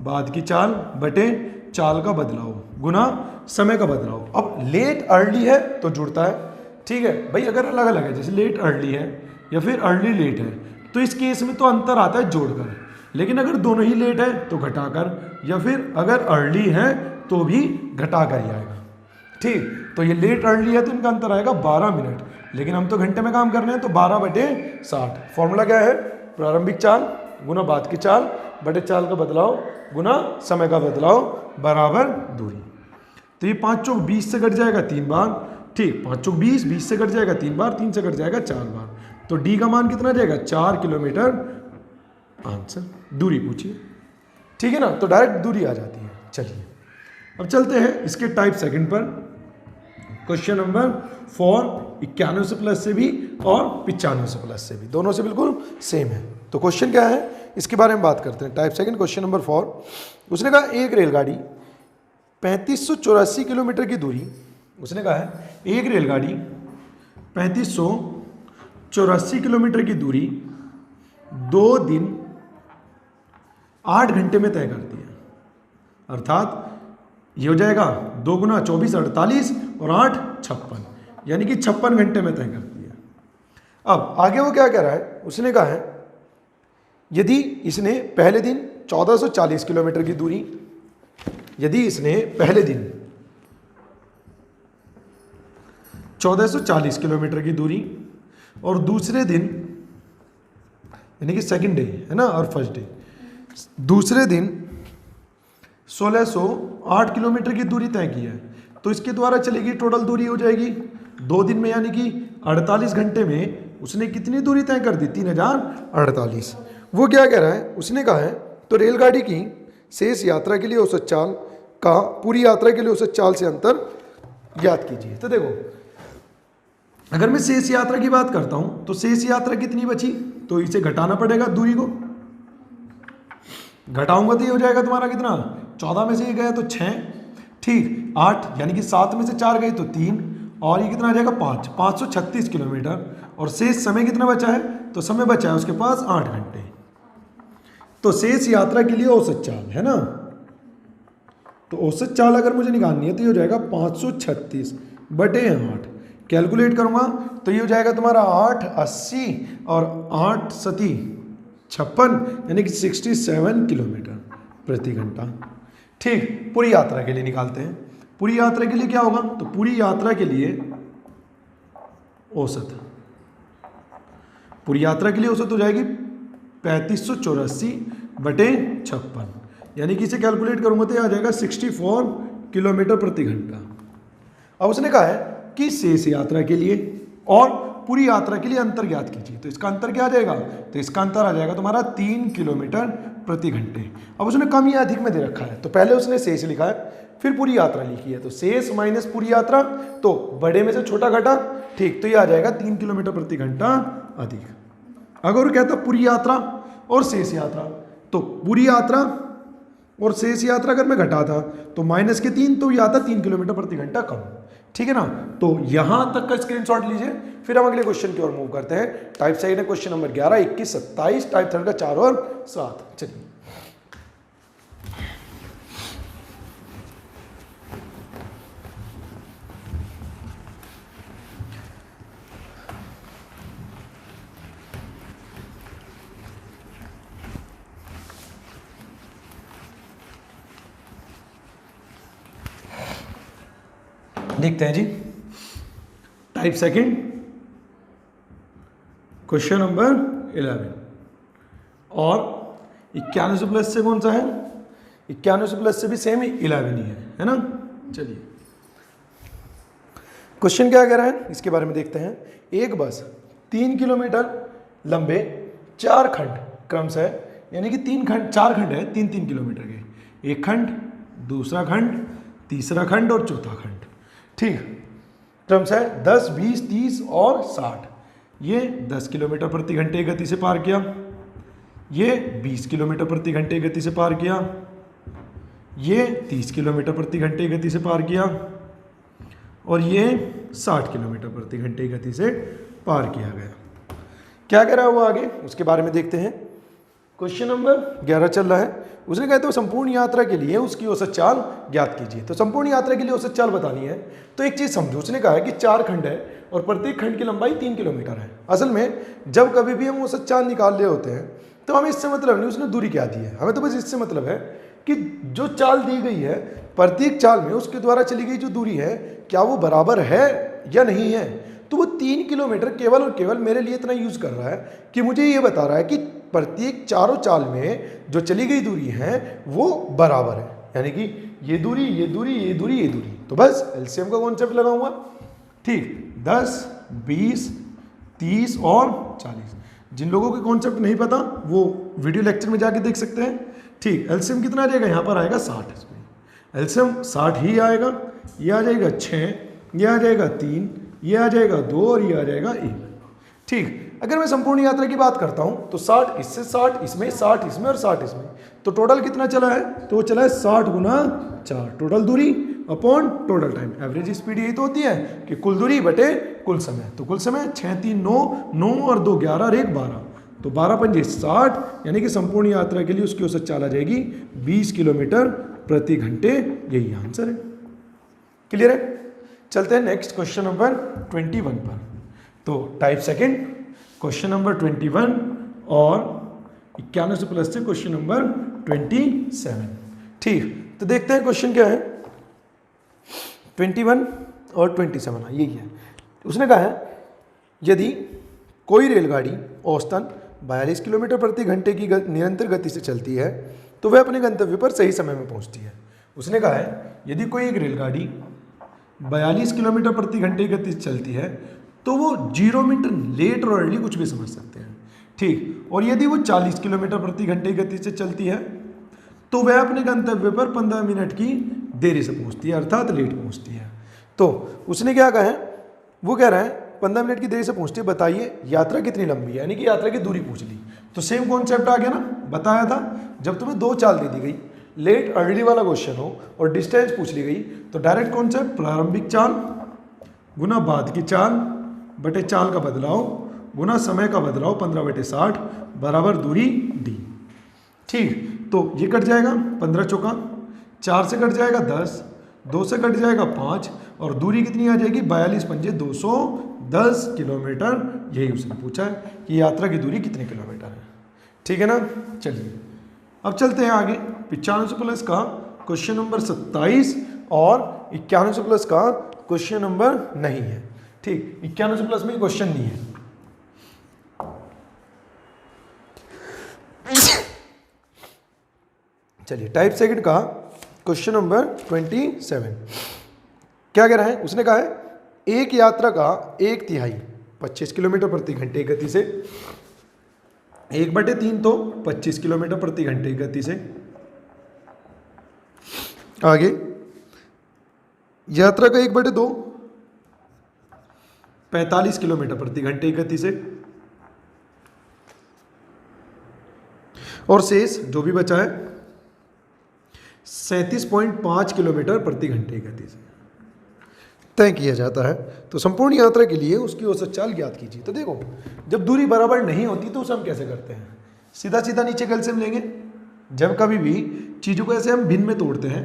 बाद की चाल बटे चाल का बदलाव गुना समय का बदलाव। अब लेट अर्ली है तो जुड़ता है, ठीक है भाई, अगर अलग अलग है जैसे लेट अर्ली है या फिर अर्ली लेट है तो इस केस में तो अंतर आता है जोड़कर, लेकिन अगर दोनों ही लेट है तो घटाकर, या फिर अगर अर्ली है तो भी घटाकर ही आएगा। ठीक, तो ये लेट अर्ली है तो इनका अंतर आएगा 12 मिनट, लेकिन हम तो घंटे में काम कर रहे हैं तो 12/60। फॉर्मूला क्या है? प्रारंभिक चाल गुना बाद की चाल बटे चाल का बदलाव गुना समय का बदलाव बराबर दूरी। तो ये 5 चौक 20 से कट जाएगा 3 बार। ठीक, 5 चौक 20, 20 से कट जाएगा 3 बार, 3 से कट जाएगा 4 बार। तो डी का मान कितना जाएगा? 4 किलोमीटर आंसर। दूरी पूछिए, ठीक है ना, तो डायरेक्ट दूरी आ जाती है। चलिए अब चलते हैं इसके टाइप सेकंड पर। क्वेश्चन नंबर 4 91 प्लस से भी और 95 प्लस से भी, दोनों से बिल्कुल सेम है। तो क्वेश्चन क्या है इसके बारे में बात करते हैं। टाइप सेकंड क्वेश्चन नंबर 4, उसने कहा एक रेलगाड़ी 3584 किलोमीटर की दूरी, उसने कहा है एक रेलगाड़ी 3584 किलोमीटर की दूरी 2 दिन 8 घंटे में तय करती है। अर्थात ये हो जाएगा 2 गुना 24 48 और 8 56, यानी कि 56 घंटे में तय करती है। अब आगे वो क्या कह रहा है? उसने कहा है यदि इसने पहले दिन 1440 किलोमीटर की दूरी, यदि इसने पहले दिन 1440 किलोमीटर की दूरी और दूसरे दिन यानी कि सेकंड डे है ना, और फर्स्ट डे दूसरे दिन 1608 किलोमीटर की दूरी तय की है, तो इसके द्वारा चलेगी टोटल दूरी हो जाएगी 2 दिन में, यानी कि 48 घंटे में उसने कितनी दूरी तय कर दी? 3048। वो क्या कह रहा है? उसने कहा है तो रेलगाड़ी की शेष यात्रा के लिए औसत चाल का पूरी यात्रा के लिए औसत चाल से अंतर ज्ञात कीजिए। तो देखो, अगर मैं शेष यात्रा की बात करता हूं तो शेष यात्रा कितनी बची? तो इसे घटाना पड़ेगा, दूरी को घटाऊंगा तो ये हो जाएगा तुम्हारा कितना? 14 में से ये गया तो 6, ठीक, 8 यानी कि 7 में से 4 गए तो 3, और ये कितना आ जाएगा 5, 536 किलोमीटर। और शेष समय कितना बचा है? तो समय बचा है उसके पास 8 घंटे। तो शेष यात्रा के लिए औसत चाल है ना, तो औसत चाल अगर मुझे निकालनी है तो ये हो जाएगा 536/8। कैलकुलेट करूंगा तो ये हो जाएगा तुम्हारा 8 80 और 8 सती 56, यानी कि 67 किलोमीटर प्रति घंटा। ठीक, पूरी यात्रा के लिए निकालते हैं। पूरी यात्रा के लिए क्या होगा? तो पूरी यात्रा के लिए औसत, पूरी यात्रा के लिए औसत हो जाएगी 3584/56, यानी कि इसे कैलकुलेट करूंगा तो ये आ जाएगा 64 किलोमीटर प्रति घंटा। अब उसने कहा है कि शेष यात्रा के लिए और पूरी यात्रा के लिए अंतर ज्ञात कीजिए। तो इसका अंतर क्या आ जाएगा? तो इसका अंतर आ जाएगा तुम्हारा 3 किलोमीटर प्रति घंटे। अब उसने कम या अधिक में दे रखा है, तो पहले उसने शेष लिखा है फिर पूरी यात्रा लिखी है, तो शेष माइनस पूरी यात्रा, तो बड़े में से छोटा घटा, ठीक, तो ये आ जाएगा 3 किलोमीटर प्रति घंटा अधिक। अगर वो कहता पूरी यात्रा और शेष यात्रा, तो पूरी यात्रा और शेष यात्रा अगर मैं घटाता तो माइनस के 3, तो ये आता 3 किलोमीटर प्रति घंटा कम, ठीक है ना। तो यहां तक का स्क्रीनशॉट लीजिए, फिर हम अगले क्वेश्चन की ओर मूव करते हैं। टाइप सेकंड है क्वेश्चन नंबर 11, 21, 27, टाइप थर्ड का 4 और 7। चलिए देखते हैं जी। टाइप सेकंड क्वेश्चन नंबर 11 और 91 प्लस से कौन सा है? 91 प्लस से भी सेम ही 11 ही है ना। चलिए क्वेश्चन क्या कह रहा है इसके बारे में देखते हैं। एक बस 3 किलोमीटर लंबे 4 खंड क्रमशः, यानी कि 4 खंड है 3-3 किलोमीटर के, एक खंड, दूसरा खंड, तीसरा खंड और चौथा खंड, ठीक, क्रमशः 10, 20, 30 और 60। ये 10 किलोमीटर प्रति घंटे गति से पार किया, ये 20 किलोमीटर प्रति घंटे गति से पार किया, ये 30 किलोमीटर प्रति घंटे गति से पार किया, और ये 60 किलोमीटर प्रति घंटे गति से पार किया गया। क्या कह रहा है वो आगे, उसके बारे में देखते हैं। क्वेश्चन नंबर 11 चल रहा है। उसने कहा तो संपूर्ण यात्रा के लिए उसकी औसत चाल ज्ञात कीजिए। तो संपूर्ण यात्रा के लिए औसत चाल बतानी है तो एक चीज़ समझो, उसने कहा है कि 4 खंड है और प्रत्येक खंड की लंबाई 3 किलोमीटर है। असल में जब कभी भी हम औसत चाल निकाल रहे होते हैं तो हमें इससे मतलब नहीं उसने दूरी क्या दी है, हमें तो बस इससे मतलब है कि जो चाल दी गई है प्रत्येक चाल में उसके द्वारा चली गई जो दूरी है क्या वो बराबर है या नहीं है। तो वो 3 किलोमीटर केवल और केवल मेरे लिए इतना यूज़ कर रहा है कि मुझे ये बता रहा है कि प्रत्येक चारों चाल में जो चली गई दूरी है वो बराबर है, यानी कि ये दूरी ये दूरी ये दूरी ये दूरी। तो बस एलसीएम का कॉन्सेप्ट लगाऊंगा। ठीक, 10, 20, 30 और 40। जिन लोगों के कॉन्सेप्ट नहीं पता वो वीडियो लेक्चर में जाके देख सकते हैं। ठीक, एलसीएम कितना आ जाएगा, यहाँ पर आएगा 60। एलसीएम 60 ही आएगा। ये आ जाएगा 6, ये आ जाएगा 3, ये आ जाएगा 2 और ये आ जाएगा 1। ठीक, अगर मैं संपूर्ण यात्रा की बात करता हूं तो 60 इससे, 60 इसमें, 60 इसमें और 60 इसमें, तो टोटल कितना चला है, तो वो चला है 60 गुना 4 टोटल दूरी upon total time. Average speed यही तो होती है कि कुल दूरी बटे कुल समय। तो कुल समय 6, 3, 9, 9 और 2 11 और 1 12, तो 12 पंजे 60, यानी कि संपूर्ण यात्रा के लिए उसकी औसत चाल आ जाएगी 20 किलोमीटर प्रति घंटे। यही आंसर है। क्लियर है। चलते हैं नेक्स्ट क्वेश्चन नंबर 21 पर। तो टाइप सेकंड क्वेश्चन नंबर 21 और 91 से प्लस से क्वेश्चन नंबर 27। ठीक, तो देखते हैं क्वेश्चन क्या है। 21 और 27 यही है। उसने कहा है यदि कोई रेलगाड़ी औसतन 42 किलोमीटर प्रति घंटे की निरंतर गति से चलती है तो वह अपने गंतव्य पर सही समय में पहुंचती है। उसने कहा है यदि कोई एक रेलगाड़ी 42 किलोमीटर प्रति घंटे की गति से चलती है तो वो 0 मिनट लेट और अर्ली कुछ भी समझ सकते हैं। ठीक, और यदि वो 40 किलोमीटर प्रति घंटे की गति से चलती है तो वह अपने गंतव्य पर 15 मिनट की देरी से पहुंचती है, अर्थात लेट पहुंचती है। तो उसने क्या कहा है, वो कह रहा है 15 मिनट की देरी से पहुंचती है, बताइए यात्रा कितनी लंबी है, यानी कि यात्रा की दूरी पूछ ली। तो सेम कॉन्सेप्ट आ गया ना, बताया था जब तुम्हें 2 चाल दे दी गई, लेट अर्ली वाला क्वेश्चन हो और डिस्टेंस पूछ ली गई तो डायरेक्ट कॉन्सेप्ट प्रारंभिक चाल गुना बाद की चाल बटे चाल का बदलाव गुना समय का बदलाव 15/60 बराबर दूरी डी। ठीक, तो ये कट जाएगा 15 चौका, 4 से कट जाएगा 10, 2 से कट जाएगा 5 और दूरी कितनी आ जाएगी 42 पंजे 210 किलोमीटर। यही उसने पूछा है कि यात्रा की दूरी कितने किलोमीटर है। ठीक है ना। चलिए अब चलते हैं आगे। 95 से प्लस का क्वेश्चन नंबर 27 और 91 से प्लस का क्वेश्चन नंबर नहीं है। ठीक, 91 से प्लस में क्वेश्चन नहीं है। चलिए टाइप सेकंड का क्वेश्चन नंबर 27 क्या कह रहा है। उसने कहा है एक यात्रा का 1/3 25 किलोमीटर प्रति घंटे की गति से, 1/3 तो 25 किलोमीटर प्रति घंटे की गति से। आगे यात्रा का 1/2 45 किलोमीटर प्रति घंटे की गति से और शेष जो भी बचा है 37.5 किलोमीटर प्रति घंटे की गति से तय किया जाता है। तो संपूर्ण यात्रा के लिए उसकी औसत चाल ज्ञात कीजिए। तो देखो जब दूरी बराबर नहीं होती तो उसे हम कैसे करते हैं, सीधा सीधा नीचे एलसीएम लेंगे। जब कभी भी चीज़ों को ऐसे हम भिन्न में तोड़ते हैं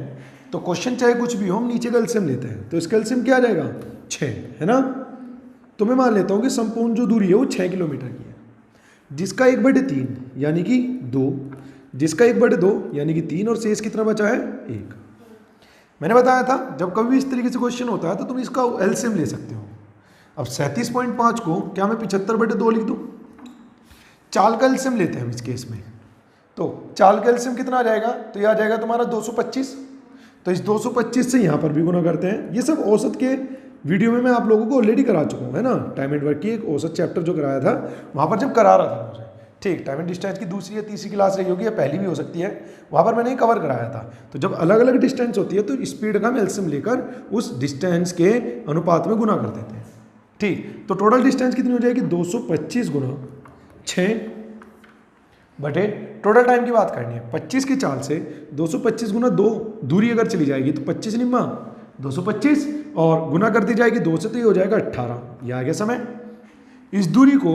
तो क्वेश्चन चाहे कुछ भी हो हम नीचे का एलसीएम लेते हैं। तो इसका एलसीएम क्या आ जाएगा 6, है ना। तो मैं मान लेता हूँ कि संपूर्ण जो दूरी है वो 6 किलोमीटर की है, जिसका 1/3 यानी कि 2, जिसका 1/2 यानी कि 3 और शेष कितना बचा है 1। मैंने बताया था जब कभी भी इस तरीके से क्वेश्चन होता है तो तुम इसका एलसीएम ले सकते हो। अब 37.5 को क्या मैं 75/2 लिख दूँ, चाल का एलसीएम लेते हैं हम इस केस में। तो चाल का एलसीएम कितना आ जाएगा, तो ये आ जाएगा तुम्हारा 225। तो इस 225 से यहाँ पर भी गुना करते हैं। ये सब औसत के वीडियो में मैं आप लोगों को ऑलरेडी करा चुका हूँ, है ना। टाइम एंड वर्क की एक औसत चैप्टर जो कराया था वहाँ पर जब करा रहा था मुझे। ठीक, टाइम एंड डिस्टेंस की दूसरी या तीसरी क्लास रही होगी या पहली भी हो सकती है, वहाँ पर मैंने कवर कराया था। तो जब अलग अलग डिस्टेंस होती है तो स्पीड का हम एलसीएम लेकर उस डिस्टेंस के अनुपात में गुना कर देते हैं। ठीक, तो टोटल डिस्टेंस कितनी हो जाएगी 225 गुना 6 बटे टोटल टाइम की बात करनी है 25 की चाल से 225 गुना 2 दूरी अगर चली जाएगी तो 25 निम्मा 225 और गुना कर दी जाएगी 2 से तो ये हो जाएगा 18। ये आ गया समय। इस दूरी को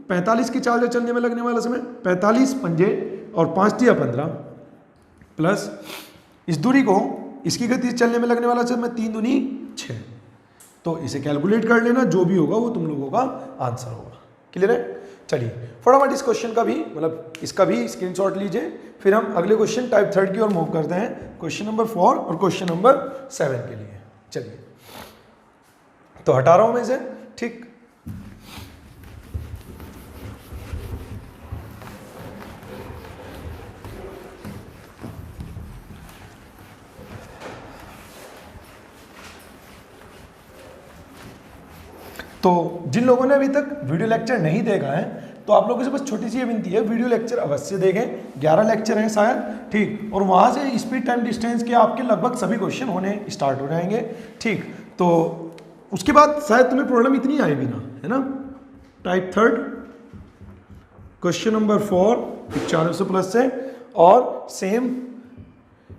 45 की चाल से चलने में लगने वाला समय 45 पंजे और 5 तिया 15 प्लस इस दूरी को इसकी गति से चलने में लगने वाला समय 3 दूनी 6। तो इसे कैलकुलेट कर लेना, जो भी होगा वो तुम लोगों का आंसर होगा। क्लियर है? चलिए फटाफट इस क्वेश्चन का भी मतलब इसका भी स्क्रीनशॉट लीजिए, फिर हम अगले क्वेश्चन टाइप 3 की ओर मूव करते हैं, क्वेश्चन नंबर 4 और क्वेश्चन नंबर 7 के लिए। चलिए तो हटा रहा हूं मैं इसे। ठीक, तो जिन लोगों ने अभी तक वीडियो लेक्चर नहीं देखा है तो आप लोगों से बस छोटी सी ये विनती है, वीडियो लेक्चर अवश्य देखें। 11 लेक्चर हैं शायद, ठीक, और वहाँ से स्पीड टाइम डिस्टेंस के आपके लगभग सभी क्वेश्चन होने स्टार्ट हो जाएंगे। ठीक, तो उसके बाद शायद तुम्हें प्रॉब्लम इतनी आए भी ना, है ना। टाइप 3 क्वेश्चन नंबर 4 9100 प्लस से और सेम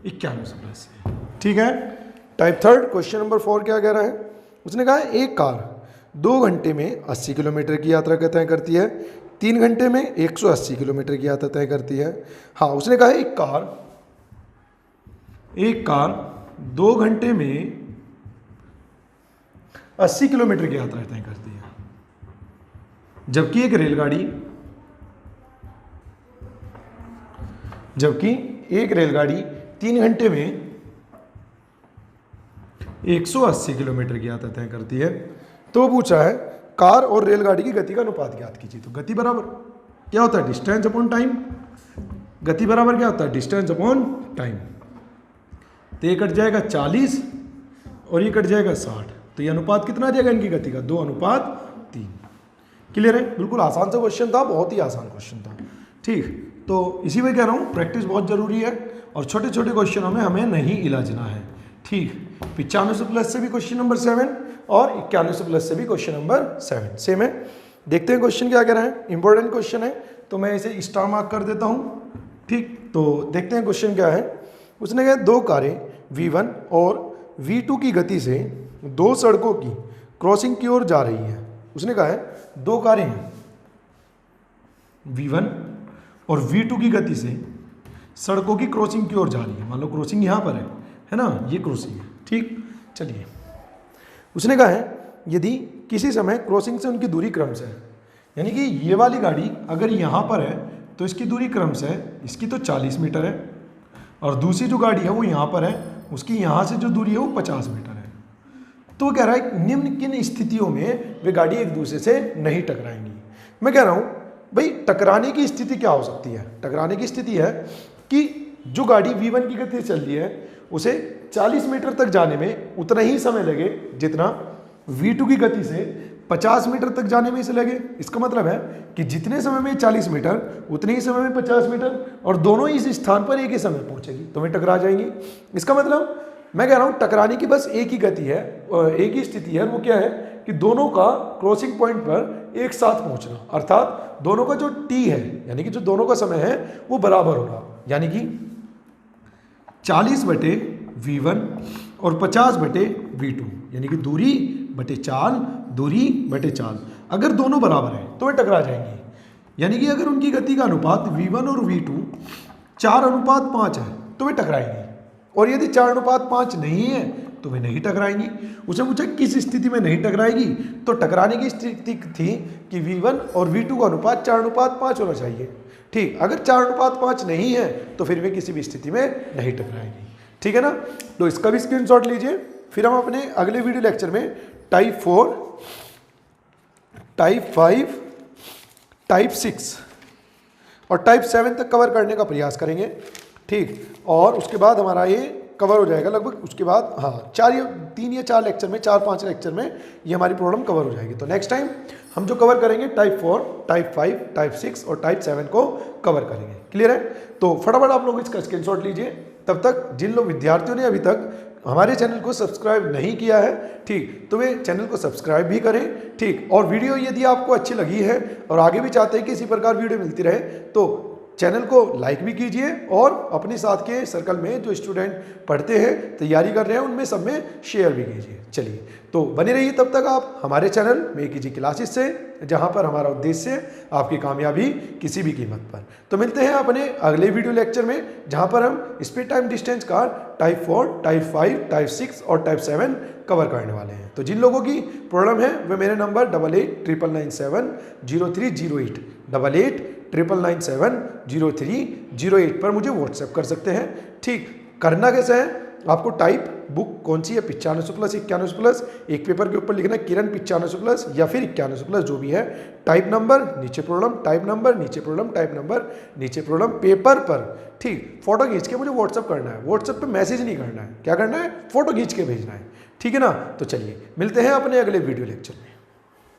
9100 प्लस से। ठीक है, टाइप 3 क्वेश्चन नंबर 4 क्या कह रहा है? उसने कहा एक कार 2 घंटे में 80 किलोमीटर की यात्रा तय करती है, 3 घंटे में 180 किलोमीटर की यात्रा तय करती है। हाँ, उसने कहा एक कार 2 घंटे में 80 किलोमीटर की यात्रा तय करती है, जबकि एक रेलगाड़ी 3 घंटे में 180 किलोमीटर की यात्रा तय करती है। तो पूछा है कार और रेलगाड़ी की गति का अनुपात ज्ञात कीजिए। तो गति बराबर क्या होता है? Distance upon time. गति बराबर क्या होता है? Distance upon time. तो ये कट जाएगा 40 और ये कट जाएगा 60, तो ये अनुपात कितना आ जाएगा इनकी गति का? 2:3। क्लियर है? बिल्कुल आसान सा क्वेश्चन था, बहुत ही आसान क्वेश्चन था। ठीक, तो इसी में कह रहा हूँ प्रैक्टिस बहुत जरूरी है और छोटे छोटे क्वेश्चनों में हमें नहीं इलाजना है। ठीक, 9500 प्लस से भी क्वेश्चन नंबर 7 और 9100 प्लस से भी क्वेश्चन नंबर 7 सेम है। देखते हैं क्वेश्चन क्या कह रहा है। इंपॉर्टेंट क्वेश्चन है तो मैं इसे स्टार मार्क कर देता हूँ। ठीक, तो देखते हैं क्वेश्चन क्या है। उसने कहा 2 कारें V1 और V2 की गति से 2 सड़कों की क्रॉसिंग की ओर जा रही है। उसने कहा है 2 कारें हैं V1 और V2 की गति से सड़कों की क्रॉसिंग की ओर जा रही है। मान लो क्रॉसिंग यहाँ पर है ना, ये क्रॉसिंग है। ठीक, चलिए उसने कहा है यदि किसी समय क्रॉसिंग से उनकी दूरी क्रमशः है, यानी कि ये वाली गाड़ी अगर यहाँ पर है तो इसकी दूरी क्रमशः है, इसकी तो 40 मीटर है, और दूसरी जो गाड़ी है वो यहाँ पर है, उसकी यहाँ से जो दूरी है वो 50 मीटर है। तो वो कह रहा है निम्न किन स्थितियों में वे गाड़ी एक दूसरे से नहीं टकराएंगी। मैं कह रहा हूँ भाई टकराने की स्थिति क्या हो सकती है? टकराने की स्थिति है कि जो गाड़ी V1 की गति से चल रही है उसे 40 मीटर तक जाने में उतना ही समय लगे जितना V2 की गति से 50 मीटर तक जाने में इसे लगे। इसका मतलब है कि जितने समय में 40 मीटर उतने ही समय में 50 मीटर, और दोनों ही इस स्थान पर एक ही समय पहुंचेगी तो वे टकरा जाएंगी। इसका मतलब मैं कह रहा हूँ टकराने की बस एक ही गति है, एक ही स्थिति है। वो क्या है कि दोनों का क्रॉसिंग पॉइंट पर एक साथ पहुंचना, अर्थात दोनों का जो T है यानी कि जो दोनों का समय है वो बराबर होगा, यानी कि 40/V1 और 50/V2, यानी कि दूरी बटे चाल अगर दोनों बराबर हैं तो वे टकरा जाएंगी। यानी कि अगर उनकी गति का अनुपात V1 और V2 4:5 है तो वे टकराएंगी, और यदि 4:5 नहीं है तो वे नहीं टकराएंगी। उसने पूछा किस स्थिति में नहीं टकराएगी, तो टकराने की स्थिति थी कि V1 और V2 का अनुपात 4:5 होना चाहिए। ठीक, अगर 4:5 नहीं है तो फिर वे किसी भी स्थिति में नहीं टकराएंगी। ठीक है ना, तो इसका भी स्क्रीनशॉट लीजिए। फिर हम अपने अगले वीडियो लेक्चर में टाइप 4, टाइप 5, टाइप 6 और टाइप 7 तक कवर करने का प्रयास करेंगे। ठीक, और उसके बाद हमारा ये कवर हो जाएगा लगभग। उसके बाद हाँ 3 या 4 लेक्चर में, 4-5 लेक्चर में ये हमारी प्रॉब्लम कवर हो जाएगी। तो नेक्स्ट टाइम हम जो कवर करेंगे टाइप 4, टाइप 5, टाइप 6 और टाइप 7 को कवर करेंगे। क्लियर है? तो फटाफट आप लोग इसका स्क्रीनशॉट लीजिए। तब तक जिन लोग विद्यार्थियों ने अभी तक हमारे चैनल को सब्सक्राइब नहीं किया है, ठीक, तो वे चैनल को सब्सक्राइब भी करें। ठीक, और वीडियो यदि आपको अच्छी लगी है और आगे भी चाहते हैं कि इसी प्रकार वीडियो मिलती रहे तो चैनल को लाइक भी कीजिए, और अपने साथ के सर्कल में जो स्टूडेंट पढ़ते हैं, तैयारी कर रहे हैं, उनमें सब में शेयर भी कीजिए। चलिए, तो बने रहिए तब तक आप हमारे चैनल मेक इजी क्लासेस से, जहां पर हमारा उद्देश्य है आपकी कामयाबी किसी भी कीमत पर। तो मिलते हैं अपने अगले वीडियो लेक्चर में, जहां पर हम स्पीड टाइम डिस्टेंस का टाइप 4, टाइप 5, टाइप 6 और टाइप 7 कवर करने वाले हैं। तो जिन लोगों की प्रॉब्लम है वे मेरे नंबर 8899970308 8899970308 पर मुझे व्हाट्सएप कर सकते हैं। ठीक, करना कैसे है, आपको टाइप बुक कौन सी है 9500 प्लस 9100 प्लस, एक पेपर के ऊपर लिखना है किरण 9500 प्लस या फिर 9100 प्लस जो भी है, टाइप नंबर नीचे प्रॉब्लम, टाइप नंबर नीचे प्रॉब्लम, टाइप नंबर नीचे प्रॉब्लम पेपर पर। ठीक, फोटो खींच के मुझे व्हाट्सअप करना है, व्हाट्सएप पे मैसेज नहीं करना है, क्या करना है, फोटो खींच के भेजना है। ठीक है ना। तो चलिए मिलते हैं अपने अगले वीडियो लेक्चर में।